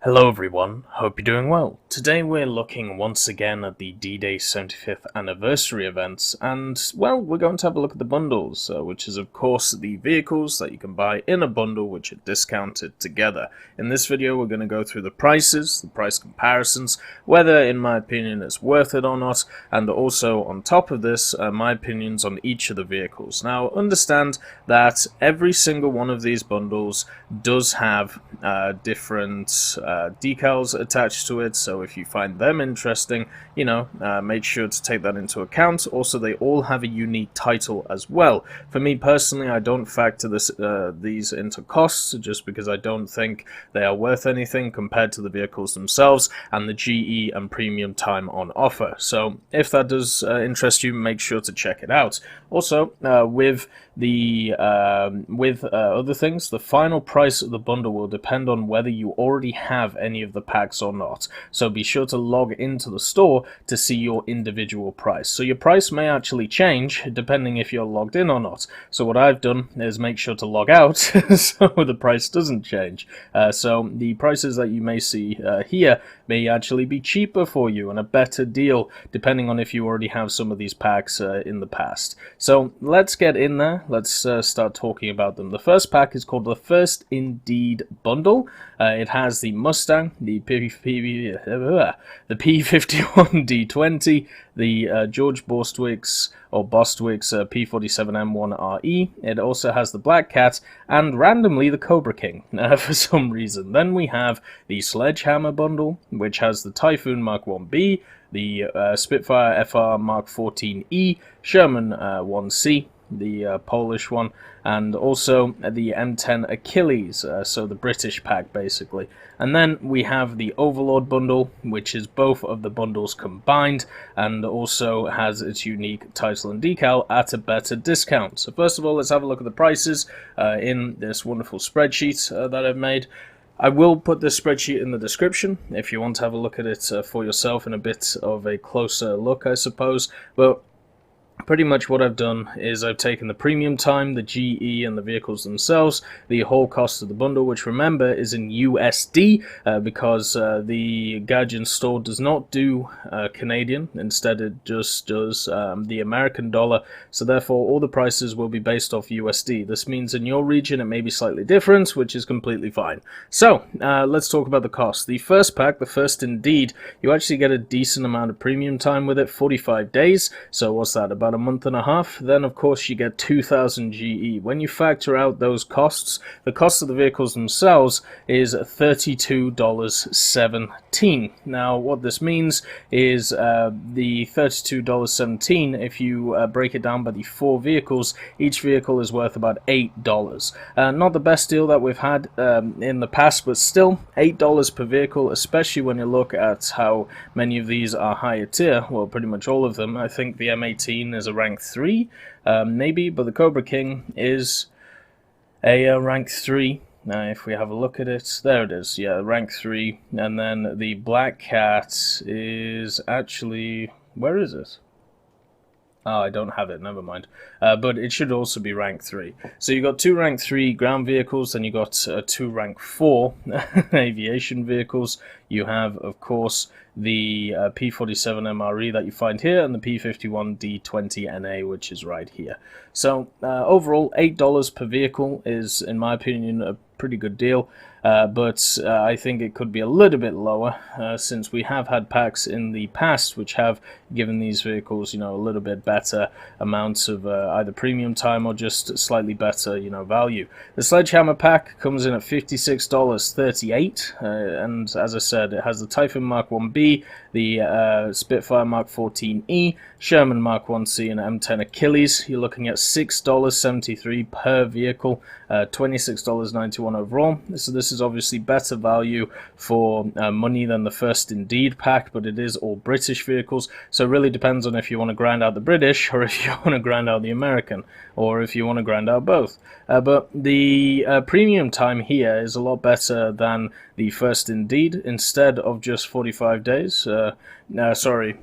Hello everyone, hope you're doing well. Today we're looking once again at the D-Day 75th anniversary events, and well, we're going to have a look at the bundles, which is of course the vehicles that you can buy in a bundle which are discounted together. In this video we're going to go through the prices, the price comparisons, whether in my opinion it's worth it or not, and also on top of this, my opinions on each of the vehicles. Now understand that every single one of these bundles does have different decals attached to it, so if you find them interesting, make sure to take that into account. Also, they all have a unique title as well. For me personally, I don't factor these into costs just because I don't think they are worth anything compared to the vehicles themselves and the GE and premium time on offer. So if that does interest you, make sure to check it out. Also, with other things, the final price of the bundle will depend on whether you already have any of the packs or not. So be sure to log into the store to see your individual price. So your price may actually change depending if you're logged in or not. So what I've done is make sure to log out so the price doesn't change. So the prices that you may see here may actually be cheaper for you and a better deal depending on if you already have some of these packs in the past. So let's get in there. Let's start talking about them. The first pack is called the First Indeed Bundle. It has the Mustang, the P51 D20, the George Bostwick's P47M1RE. It also has the Black Cat and randomly the Cobra King for some reason. Then we have the Sledgehammer bundle, which has the Typhoon Mark 1B, the Spitfire FR Mark 14E, Sherman 1C, the Polish one, and also the M10 Achilles, so the British pack basically. And then we have the Overlord bundle, which is both of the bundles combined and also has its unique title and decal at a better discount. So first of all, let's have a look at the prices in this wonderful spreadsheet that I've made. I will put this spreadsheet in the description if you want to have a look at it for yourself in a bit of a closer look, I suppose. But pretty much what I've done is I've taken the premium time, the GE, and the vehicles themselves, the whole cost of the bundle, which remember is in USD because the Gaijin store does not do Canadian. Instead, it just does the American dollar. So therefore, all the prices will be based off USD. This means in your region it may be slightly different, which is completely fine. So let's talk about the cost. The first pack, the First Indeed, you actually get a decent amount of premium time with it, 45 days. So what's that, about a month and a half? Then of course you get 2,000 GE. When you factor out those costs, the cost of the vehicles themselves is $32.17. Now what this means is the $32.17, if you break it down by the 4 vehicles, each vehicle is worth about $8. Not the best deal that we've had in the past, but still $8 per vehicle, especially when you look at how many of these are higher tier. Well, pretty much all of them. I think the M18 is a rank 3, maybe, but the Cobra King is a rank 3. If we have a look at it, there it is, yeah, rank 3, and then the Black Cat is actually, where is it? Oh, I don't have it, never mind. But it should also be rank 3. So you got 2 rank 3 ground vehicles, then you got 2 rank 4 aviation vehicles. You have, of course, the P47 MRE that you find here, and the P51 D20 NA, which is right here. So overall, $8 per vehicle is, in my opinion, a pretty good deal. But I think it could be a little bit lower since we have had packs in the past which have given these vehicles, a little bit better amounts of either premium time or just slightly better, value. The Sledgehammer pack comes in at $56.38, and as I said, it has the Typhoon Mark 1B, the Spitfire Mark 14E, Sherman Mark 1C, and M10 Achilles. You're looking at $6.73 per vehicle, $26.91 overall. So this is obviously better value for money than the First Indeed pack, but it is all British vehicles, so it really depends on if you want to grind out the British or if you want to grind out the American, or if you want to grind out both. But the premium time here is a lot better than the First Indeed. Instead of just 45 days, sorry,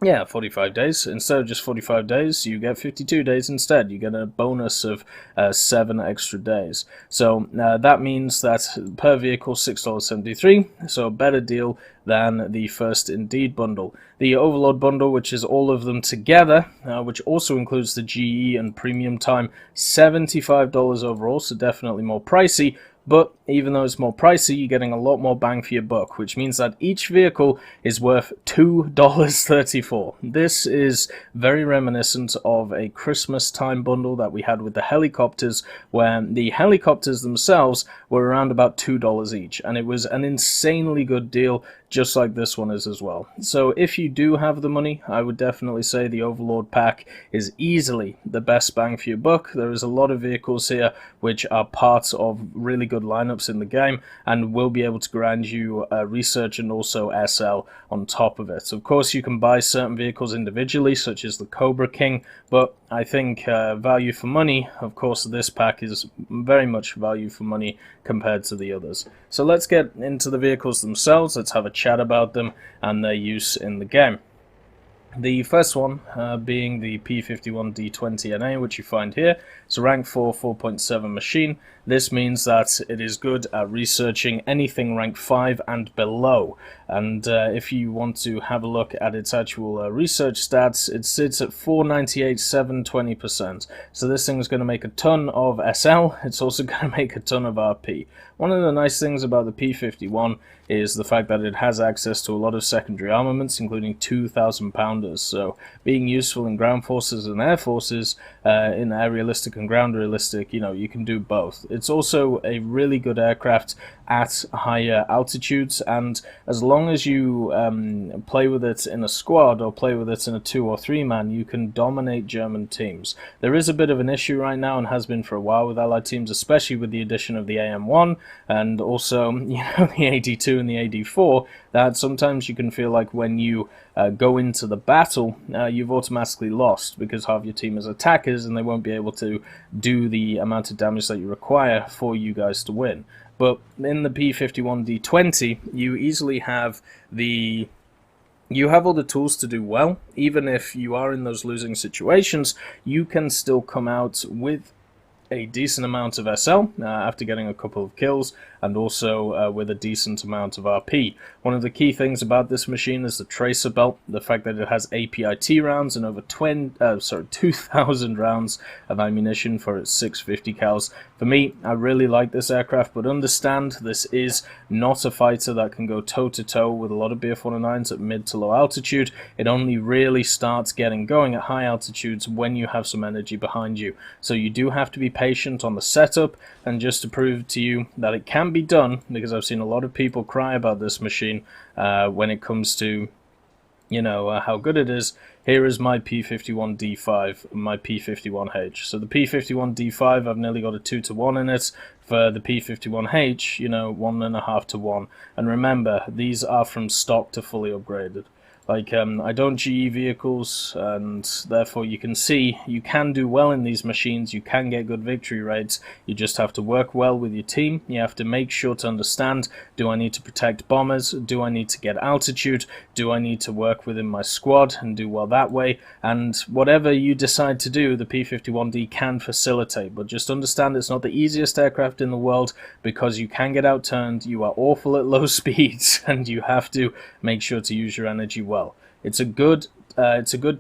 Yeah, 45 days. Instead of just 45 days, you get 52 days instead. You get a bonus of 7 extra days. So that means that per vehicle, $6.73, so a better deal than the first Indeed bundle. The Overlord bundle, which is all of them together, which also includes the GE and Premium Time, $75 overall, so definitely more pricey. But even though it's more pricey, you're getting a lot more bang for your buck, which means that each vehicle is worth $2.34. This is very reminiscent of a Christmas time bundle that we had with the helicopters, where the helicopters themselves were around about $2 each, and it was an insanely good deal, just like this one is as well. So if you do have the money, I would definitely say the Overlord pack is easily the best bang for your buck. There is a lot of vehicles here which are parts of really good lineups in the game and will be able to grant you research and also SL on top of it. Of course, you can buy certain vehicles individually, such as the Cobra King, but I think value for money, of course, this pack is very much value for money compared to the others. So let's get into the vehicles themselves. Let's have a chat about them and their use in the game. The first one being the P51D20NA, which you find here. It's a rank 4 4.7 machine. This means that it is good at researching anything rank 5 and below. And if you want to have a look at its actual research stats, it sits at 498, 720%. So this thing is going to make a ton of SL. It's also going to make a ton of RP. One of the nice things about the P51 is the fact that it has access to a lot of secondary armaments, including 2,000 pounders. So being useful in ground forces and air forces, in air realistic and ground realistic, you know, you can do both. It's also a really good aircraft at higher altitudes, and as long as you play with it in a squad or play with it in a 2 or 3 man, you can dominate German teams. There is a bit of an issue right now, and has been for a while, with Allied teams, especially with the addition of the AM1 and also, you know, the AD2 and the AD4, that sometimes you can feel like when you go into the battle, you've automatically lost because half your team is attackers and they won't be able to do the amount of damage that you require for you guys to win. But in the P51D20, you easily have all the tools to do well. Even if you are in those losing situations, you can still come out with a decent amount of SL after getting a couple of kills, and also with a decent amount of RP. One of the key things about this machine is the tracer belt, the fact that it has APIT rounds and over 2,000 rounds of ammunition for its 650 cals. For me, I really like this aircraft, but understand this is not a fighter that can go toe-to-toe with a lot of BF-109s at mid to low altitude. It only really starts getting going at high altitudes when you have some energy behind you. So you do have to be patient on the setup, and just to prove to you that it can be done, because I've seen a lot of people cry about this machine when it comes to, you know, how good it is. Here is my P51D5, my P51H. So the P51D5, I've nearly got a 2-to-1 in it. For the P51H, you know, 1.5-to-1. And remember, these are from stock to fully upgraded. Like, I don't GE vehicles, and therefore you can see you can do well in these machines, you can get good victory rates, you just have to work well with your team. You have to make sure to understand, do I need to protect bombers, do I need to get altitude, do I need to work within my squad and do well that way, and whatever you decide to do, the P51D can facilitate, but just understand it's not the easiest aircraft in the world, because you can get outturned, you are awful at low speeds, and you have to make sure to use your energy well. It's a good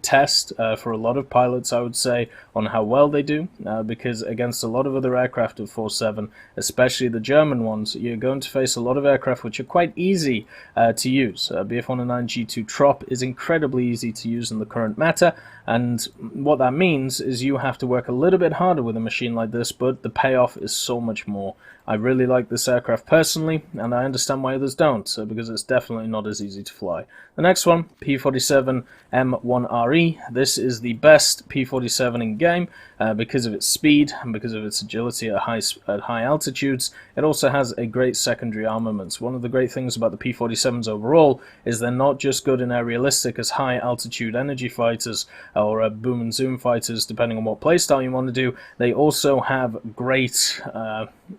test for a lot of pilots, I would say, on how well they do, because against a lot of other aircraft of 4.7, especially the German ones, you're going to face a lot of aircraft which are quite easy to use. BF-109 G2 Trop is incredibly easy to use in the current meta, and what that means is you have to work a little bit harder with a machine like this, but the payoff is so much more. I really like this aircraft personally, and I understand why others don't, because it's definitely not as easy to fly. The next one, P47 M1RE. This is the best P47 in game because of its speed and because of its agility at high altitudes. It also has a great secondary armaments. One of the great things about the P47s overall is they're not just good in air realistic as high altitude energy fighters or boom and zoom fighters, depending on what playstyle you want to do. They also have great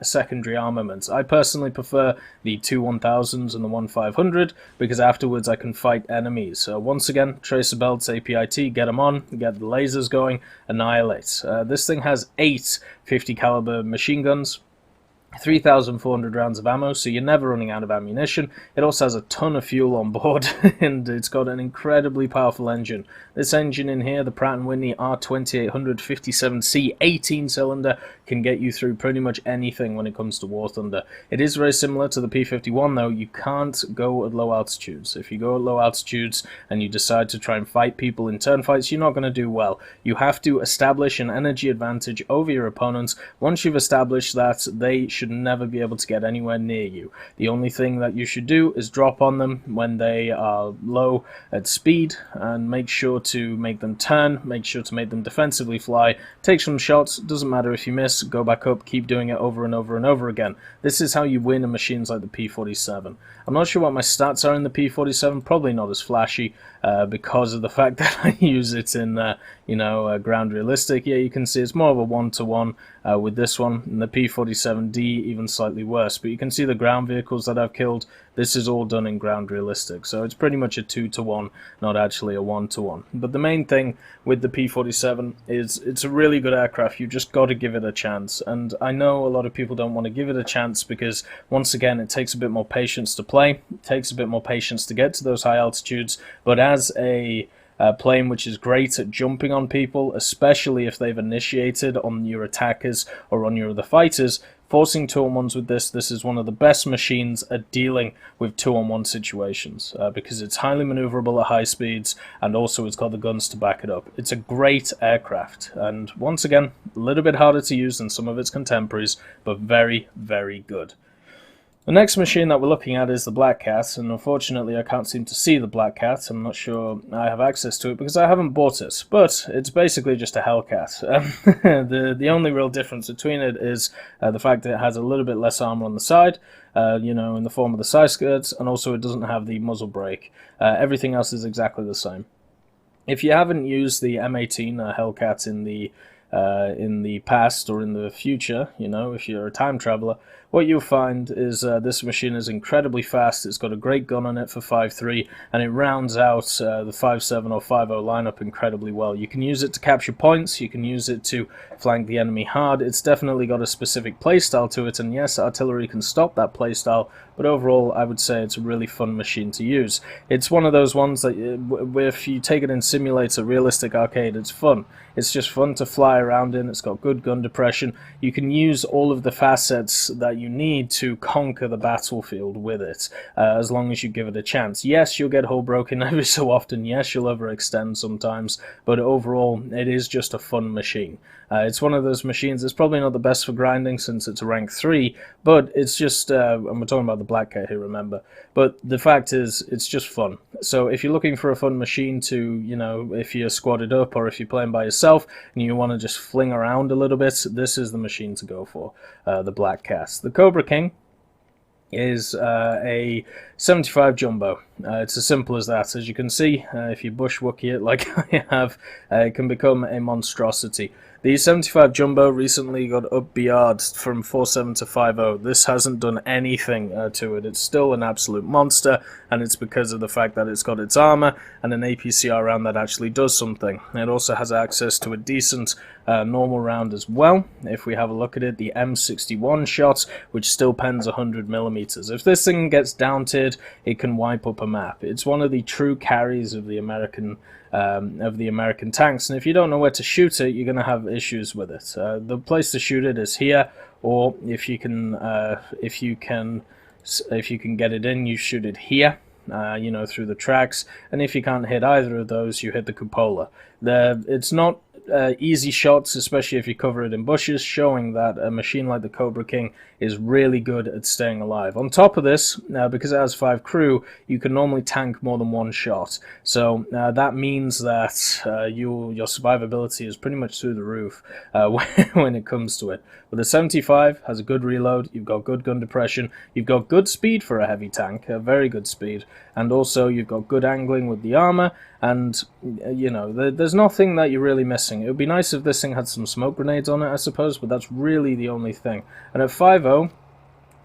secondary armaments. I personally prefer the 2 1000s and the 1 500 because afterwards I can fight enemies. So once again, tracer Chaser Belts, APIT, get them on, get the lasers going, annihilate. This thing has 8 50 caliber machine guns, 3,400 rounds of ammo, so you're never running out of ammunition. It also has a ton of fuel on board, and it's got an incredibly powerful engine. This engine in here, the Pratt & Whitney R2857C 18-cylinder, can get you through pretty much anything when it comes to War Thunder. It is very similar to the P-51, though. You can't go at low altitudes. If you go at low altitudes and you decide to try and fight people in turn fights, you're not going to do well. You have to establish an energy advantage over your opponents. Once you've established that, they should never be able to get anywhere near you. The only thing that you should do is drop on them when they are low at speed, and make sure to make them turn, make sure to make them defensively fly, take some shots, doesn't matter if you miss, go back up, keep doing it over and over and over again. This is how you win in machines like the P-47. I'm not sure what my stats are in the P-47, probably not as flashy, because of the fact that I use it in, ground realistic. Yeah, you can see it's more of a 1-to-1 with this one, and the P-47D even slightly worse. But you can see the ground vehicles that I've killed. This is all done in ground realistic, so it's pretty much a 2-to-1, not actually a 1-to-1. But the main thing with the P-47 is it's a really good aircraft. You've just got to give it a chance, and I know a lot of people don't want to give it a chance because, once again, it takes a bit more patience to play, it takes a bit more patience to get to those high altitudes, but as a plane which is great at jumping on people, especially if they've initiated on your attackers or on your other fighters, forcing 2-on-1s with this is one of the best machines at dealing with 2-on-1 situations, because it's highly maneuverable at high speeds, and also it's got the guns to back it up. It's a great aircraft, and once again, a little bit harder to use than some of its contemporaries, but very, very good. The next machine that we're looking at is the Black Cat, and unfortunately I can't seem to see the Black Cat. I'm not sure I have access to it because I haven't bought it, but it's basically just a Hellcat. The only real difference between it is the fact that it has a little bit less armor on the side, in the form of the side skirts, and also it doesn't have the muzzle brake. Everything else is exactly the same. If you haven't used the M18 Hellcat in the past or in the future, if you're a time traveler, what you'll find is this machine is incredibly fast. It's got a great gun on it for 5.3, and it rounds out the 5.7 or 5.0 lineup incredibly well. You can use it to capture points, you can use it to flank the enemy hard. It's definitely got a specific playstyle to it, and yes, artillery can stop that playstyle, but overall I would say it's a really fun machine to use. It's one of those ones that if you take it in simulator, realistic arcade, it's fun. It's just fun to fly around in. It's got good gun depression. You can use all of the facets that you need to conquer the battlefield with it, as long as you give it a chance. Yes, you'll get hull broken every so often. Yes, you'll overextend sometimes, but overall, it is just a fun machine. It's one of those machines that's probably not the best for grinding since it's a rank 3, but it's just, and we're talking about the Black Cat here, remember, but the fact is, it's just fun. So if you're looking for a fun machine to, if you're squadded up or if you're playing by yourself and you want to just fling around a little bit, this is the machine to go for, the Black Cat. The Cobra King is a 75 Jumbo. It's as simple as that. As you can see, if you bushwookie it like I have, it can become a monstrosity. The 75 Jumbo recently got up BR'd from 4.7 to 5.0. This hasn't done anything to it. It's still an absolute monster, and it's because of the fact that it's got its armor and an APCR round that actually does something. It also has access to a decent normal round as well. If we have a look at it, the M61 shot, which still pens 100mm. If this thing gets down-tiered, it can wipe up a map. It's one of the true carries of the American tanks, and if you don't know where to shoot it, you're going to have issues with it. The place to shoot it is here, or if you can get it in, you shoot it here, through the tracks, and if you can't hit either of those, you hit the cupola. It's not easy shots, especially if you cover it in bushes, showing that a machine like the Cobra King is really good at staying alive. On top of this, because it has 5 crew, you can normally tank more than 1 shot. So that means that your survivability is pretty much through the roof when it comes to it. But the 75 has a good reload, you've got good gun depression, you've got good speed for a heavy tank, very good speed, and also you've got good angling with the armor, and there's nothing that you're really missing. It would be nice if this thing had some smoke grenades on it, I suppose, but that's really the only thing. And at 5.0,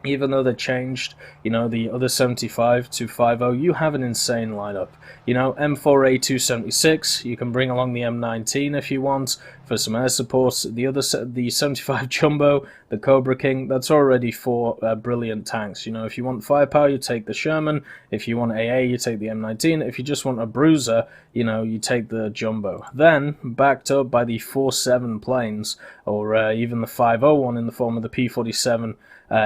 even though they changed, you know, the other 75 to 50, you have an insane lineup. You know, M4A276, you can bring along the M19 if you want for some air support. The 75 Jumbo, the Cobra King, that's already four brilliant tanks. You know, if you want firepower, you take the Sherman. If you want AA, you take the M19. If you just want a bruiser, you know, you take the Jumbo. Then, backed up by the 4.7 planes, or even the 5.01 in the form of the P-47,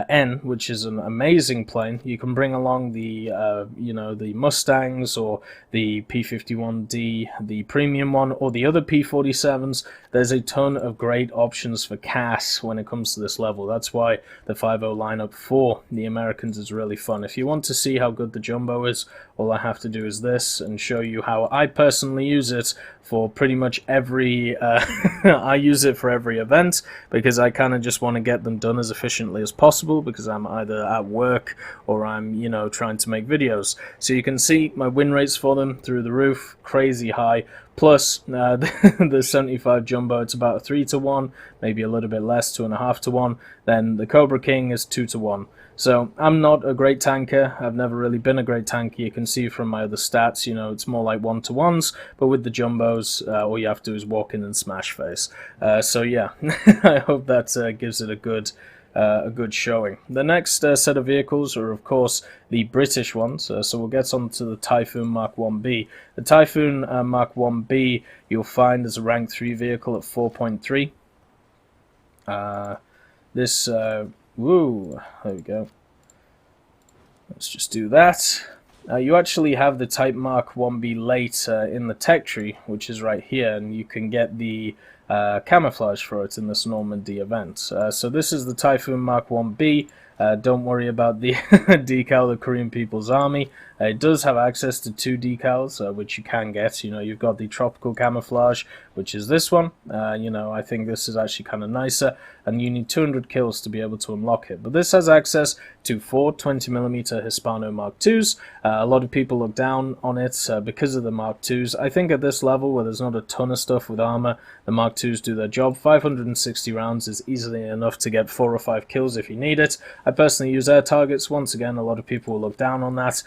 N, which is an amazing plane. You can bring along the you know, the Mustangs or the P-51D, the premium one, or the other P-47s. There's a ton of great options for CAS when it comes to this level. That's why the 5.0 lineup for the Americans is really fun. If you want to see how good the Jumbo is, all I have to do is this and show you how I personally use it for pretty much every I use it for every event, because I kind of just want to get them done as efficiently as possible, because I'm either at work or I'm, you know, trying to make videos. So you can see my win rates for them through the roof, crazy high. Plus, the 75 Jumbo, it's about 3 to 1, maybe a little bit less, 2.5 to 1. Then the Cobra King is 2 to 1. So I'm not a great tanker. I've never really been a great tanker. You can see from my other stats, you know, it's more like 1-to-1s. But with the Jumbos, all you have to do is walk in and smash face. So yeah, I hope that gives it a good showing. The next set of vehicles are, of course, the British ones. So we'll get on to the Typhoon Mark 1B. The Typhoon Mark 1B you'll find as a rank 3 vehicle at 4.3. Woo, there we go. Let's just do that. You actually have the Type Mark 1B late in the tech tree, which is right here, and you can get the camouflage for it in this Normandy event. So this is the Typhoon Mark 1B. Don't worry about the decal of Korean People's Army. It does have access to 2 decals, which you can get. You know, you've got the tropical camouflage, which is this one. You know, I think this is actually kind of nicer, and you need 200 kills to be able to unlock it. But this has access to 4 20mm Hispano Mark IIs. A lot of people look down on it because of the Mark IIs. I think at this level, where there's not a ton of stuff with armor, the Mark IIs do their job. 560 rounds is easily enough to get 4 or 5 kills if you need it. I personally use air targets. Once again, a lot of people will look down on that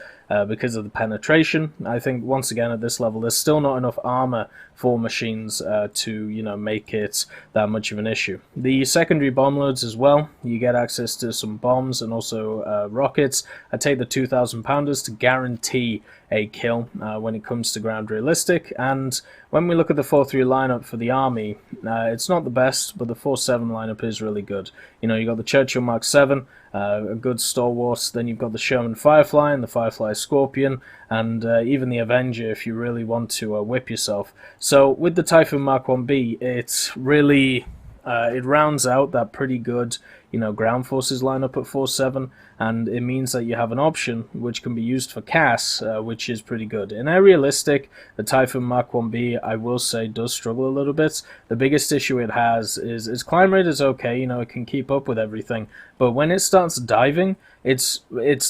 because of the penetration. I think, once again, at this level, there's still not enough armor for machines to, you know, make it that much of an issue. The secondary bomb loads as well, you get access to some bombs and also rockets. I take the 2,000 pounders to guarantee a kill when it comes to ground realistic. And when we look at the 4-3 lineup for the army, it's not the best, but the 4-7 lineup is really good. You know, you got the Churchill Mark 7, a good stalwart. Then you've got the Sherman Firefly and the Firefly Scorpion, and even the Avenger if you really want to whip yourself. So with the Typhoon Mark 1B, it's really it rounds out that pretty good, you know, ground forces lineup at 4-7, and it means that you have an option which can be used for CAS, which is pretty good. In aerialistic, the Typhoon Mark 1B, I will say, does struggle a little bit. The biggest issue it has is its climb rate is okay, you know, it can keep up with everything, but when it starts diving, its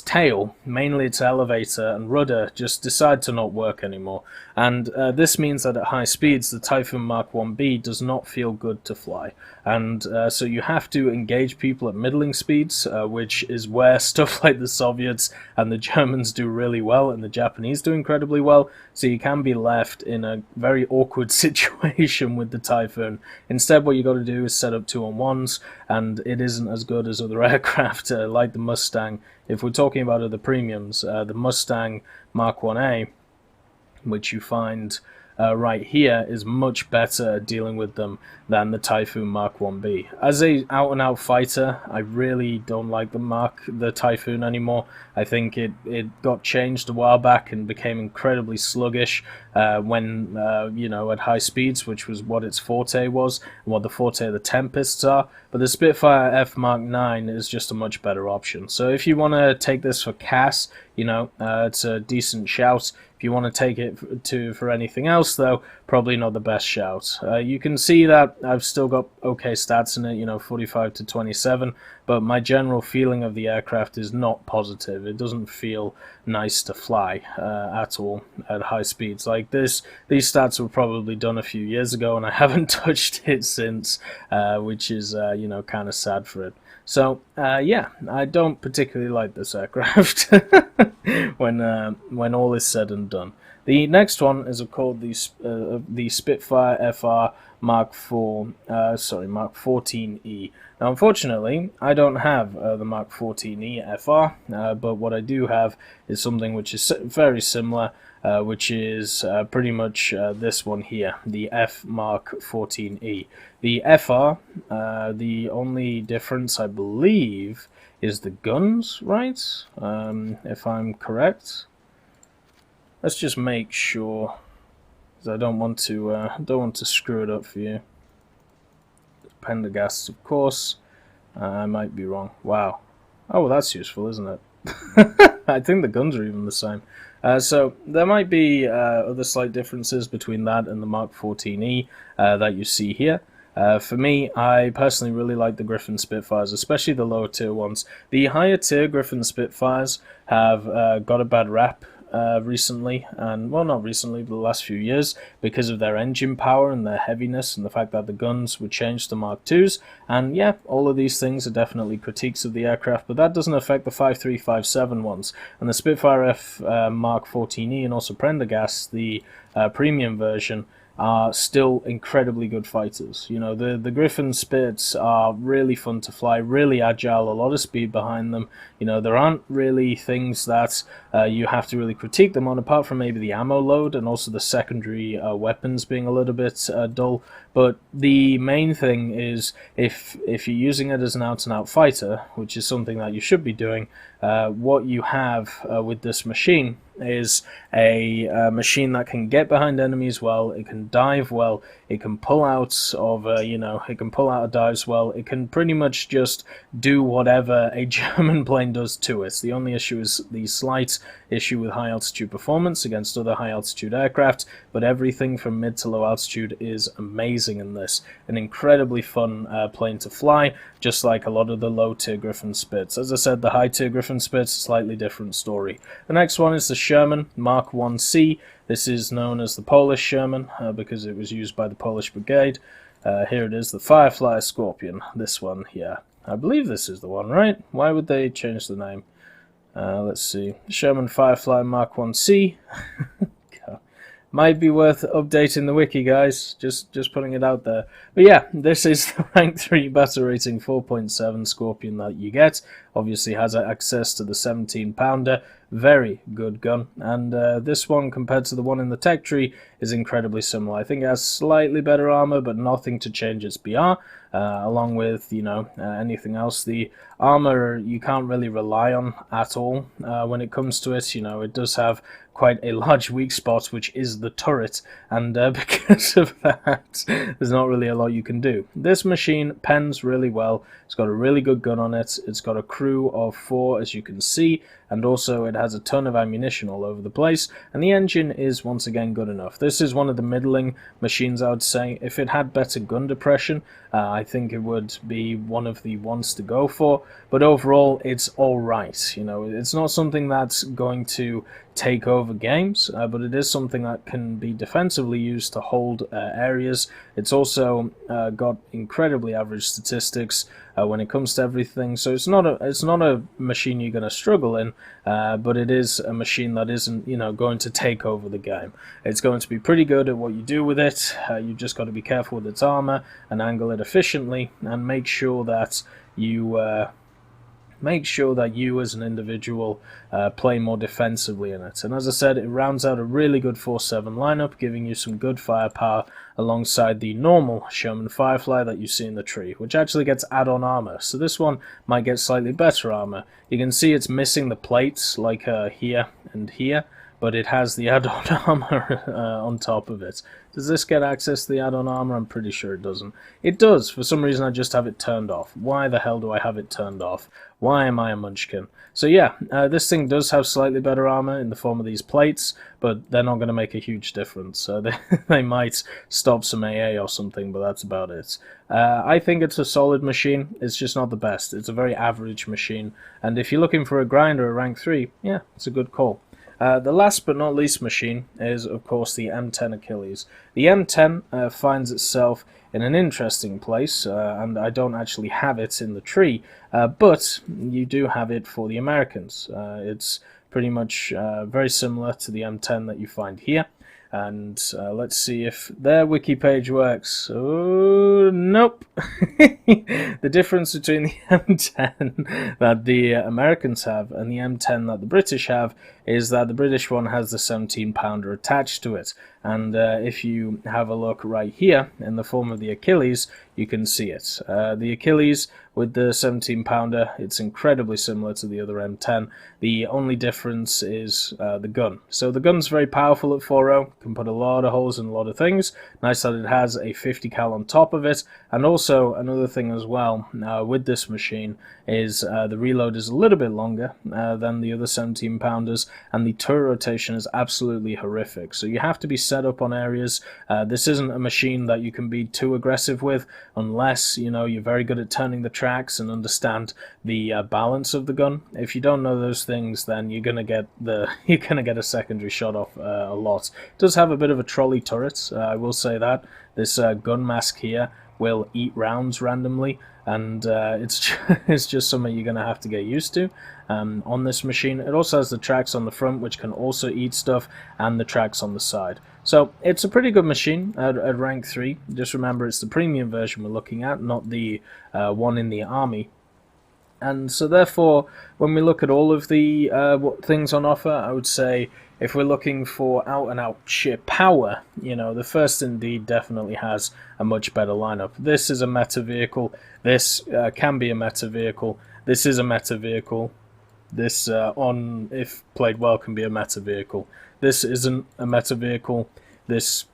tail, mainly its elevator and rudder, just decide to not work anymore. And this means that at high speeds, the Typhoon Mark 1B does not feel good to fly. And so you have to engage people at middling speeds, which is where stuff like the Soviets and the Germans do really well, and the Japanese do incredibly well. So you can be left in a very awkward situation with the Typhoon. Instead, what you got to do is set up 2-on-1s, and it isn't as good as other aircraft like the Mustang. If we're talking about other premiums, the Mustang Mark 1A, which you find right here, is much better at dealing with them than the Typhoon Mark 1B. As a out-and-out fighter, I really don't like the Typhoon anymore. I think it got changed a while back and became incredibly sluggish when, you know, at high speeds, which was what its forte was, and what the forte of the Tempests are. But the Spitfire F Mark 9 is just a much better option. So if you want to take this for CAS, you know, it's a decent shout. If you want to take it for anything else, though, probably not the best shout. You can see that I've still got okay stats in it, you know, 45 to 27, but my general feeling of the aircraft is not positive. It doesn't feel nice to fly at all at high speeds like this. These stats were probably done a few years ago, and I haven't touched it since, which is you know, kind of sad for it. So yeah, I don't particularly like this aircraft when all is said and done. The next one is called the Spitfire FR Mark 14E. Now, unfortunately, I don't have the Mark 14E FR, but what I do have is something which is very similar, which is pretty much this one here, the F Mark 14E. The FR, the only difference, I believe, is the guns, right? If I'm correct. Let's just make sure, because I don't want to screw it up for you. Pendergasts, of course. I might be wrong. Wow. Oh, well, that's useful, isn't it? I think the guns are even the same. So there might be other slight differences between that and the Mark 14E that you see here. For me, I personally really like the Griffin Spitfires, especially the lower tier ones. The higher tier Griffin Spitfires have got a bad rap recently, and well, not recently, but the last few years, because of their engine power and their heaviness and the fact that the guns were changed to Mark IIs. And yeah, all of these things are definitely critiques of the aircraft, but that doesn't affect the 5357 ones. And the Spitfire F Mark 14E and also Prendergast, the premium version, are still incredibly good fighters. You know, the Griffin Spits are really fun to fly, really agile, a lot of speed behind them. You know, there aren't really things that you have to really critique them on, apart from maybe the ammo load and also the secondary weapons being a little bit dull. But the main thing is, if you're using it as an out-and-out fighter, which is something that you should be doing, what you have with this machine is a machine that can get behind enemies well, it can dive well, it can pull out of it can pull out of dives well, it can pretty much just do whatever a German plane does to it. The only issue is the slight issue with high altitude performance against other high altitude aircraft, but everything from mid to low altitude is amazing in this. An incredibly fun plane to fly, just like a lot of the low tier Griffin Spits. As I said, the high tier Griffin Spits, slightly different story. The next one is the Sherman Mark 1C. This is known as the Polish Sherman because it was used by the Polish Brigade. Here it is, the Firefly Scorpion, this one here. I believe this is the one, right? Why would they change the name? Let's see. Sherman Firefly Mark 1C. Might be worth updating the wiki, guys. Just putting it out there. But yeah, this is the rank 3 battle rating 4.7 Scorpion that you get. Obviously has access to the 17-pounder. Very good gun. And this one, compared to the one in the tech tree, is incredibly similar. I think it has slightly better armor, but nothing to change its BR. Along with, you know, anything else. The armor you can't really rely on at all when it comes to it. You know, it does have quite a large weak spot, which is the turret, and because of that, there's not really a lot you can do. This machine pens really well. It's got a really good gun on it. It's got a crew of 4, as you can see, and also it has a ton of ammunition all over the place, and the engine is once again good enough. This is one of the middling machines, I would say. If it had better gun depression, I think it would be one of the ones to go for, but overall it's alright. You know, it's not something that's going to take over games, but it is something that can be defensively used to hold areas. It's also got incredibly average statistics when it comes to everything, so it's not a machine you're going to struggle in, but it is a machine that isn't, you know, going to take over the game. It's going to be pretty good at what you do with it. You've just got to be careful with its armor and angle it efficiently, and make sure that you as an individual play more defensively in it. And as I said, it rounds out a really good 4-7 lineup, giving you some good firepower alongside the normal Sherman Firefly that you see in the tree, which actually gets add-on armor. So this one might get slightly better armor. You can see it's missing the plates like here and here, but it has the add-on armor on top of it. Does this get access to the add-on armor? I'm pretty sure it doesn't. It does. For some reason I just have it turned off. Why the hell do I have it turned off? Why am I a munchkin? So yeah, this thing does have slightly better armor in the form of these plates, but they're not going to make a huge difference. They might stop some AA or something, but that's about it. I think it's a solid machine. It's just not the best. It's a very average machine, and if you're looking for a grinder at rank 3, yeah, it's a good call. The last but not least machine is, of course, the M10 Achilles. The M10 finds itself in an interesting place, and I don't actually have it in the tree, but you do have it for the Americans. It's pretty much very similar to the M10 that you find here. And let's see if their wiki page works. Oh, nope. The difference between the M10 that the Americans have and the M10 that the British have is that the British one has the 17-pounder attached to it. And if you have a look right here in the form of the Achilles, you can see it. The Achilles with the 17-pounder, it's incredibly similar to the other M10. The only difference is the gun. So the gun's very powerful at 4.0, can put a lot of holes in a lot of things. Nice that it has a 50 cal on top of it. And also another thing as well with this machine is the reload is a little bit longer than the other 17-pounders, and the turret rotation is absolutely horrific. So you have to be set up on areas. This isn't a machine that you can be too aggressive with unless you're very good at turning the tracks and understand the balance of the gun. If you don't know those things, then you're gonna get a secondary shot off a lot. It does have a bit of a trolley turret, I will say that. This gun mask here will eat rounds randomly, and it's just something you're gonna have to get used to on this machine. It also has the tracks on the front, which can also eat stuff, and the tracks on the side. So it's a pretty good machine at rank 3. Just remember, it's the premium version we're looking at, not the one in the army. And so therefore, when we look at all of the things on offer, I would say if we're looking for out-and-out sheer power, the First Indeed definitely has a much better lineup. This is a meta vehicle. This can be a meta vehicle. This is a meta vehicle. This, if played well, can be a meta vehicle. This isn't a meta vehicle. This,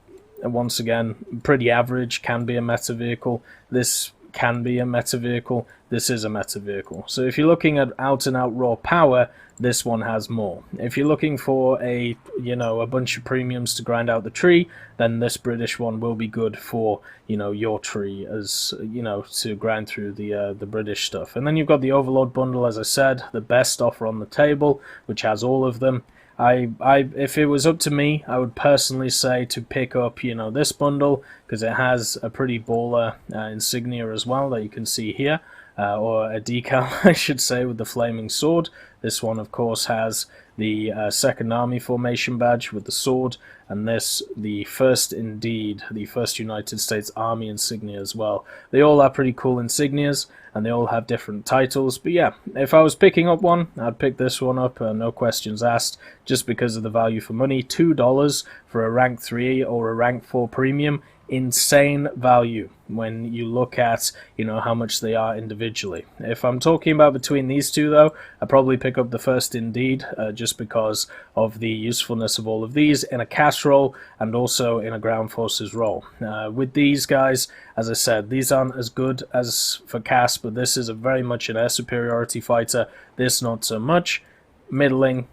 once again, pretty average, can be a meta vehicle. This can be a meta vehicle. This is a meta vehicle. So if you're looking at out-and-out raw power, this one has more. If you're looking for a bunch of premiums to grind out the tree, then this British one will be good for your tree, as to grind through the British stuff. And then you've got the Overlord bundle, as I said, the best offer on the table, which has all of them. If it was up to me, I would personally say to pick up this bundle, because it has a pretty baller insignia as well that you can see here. Or a decal, I should say, with the flaming sword. This one, of course, has the Second Army formation badge with the sword, and this, the First Indeed, the First United States Army insignia as well. They all are pretty cool insignias, and they all have different titles. But yeah, if I was picking up one, I'd pick this one up, no questions asked, just because of the value for money. $2 for a rank 3 or a rank 4 premium. Insane value when you look at how much they are individually. If I'm talking about between these two, though, I'd probably pick up the First Indeed, just because of the usefulness of all of these in a CAS role and also in a ground forces role. With these guys, as I said, these aren't as good as for CAS, but this is a very much an air superiority fighter. This not so much. Middling,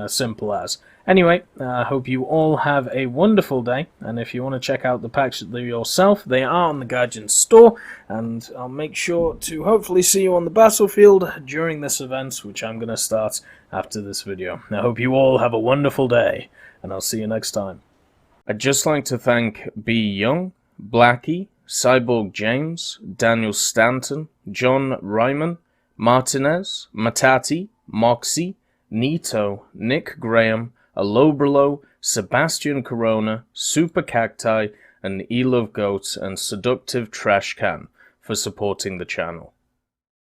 simple as. Anyway, I hope you all have a wonderful day, and if you want to check out the packs yourself, they are on the Gaijin store, and I'll make sure to hopefully see you on the battlefield during this event, which I'm going to start after this video. I hope you all have a wonderful day, and I'll see you next time. I'd just like to thank B. Young, Blackie, Cyborg James, Daniel Stanton, John Ryman, Martinez, Matati, Moxie, Nito, Nick Graham, Alobralo, Sebastian Corona, Super Cacti, and Elove Goat and Seductive Trash Can for supporting the channel.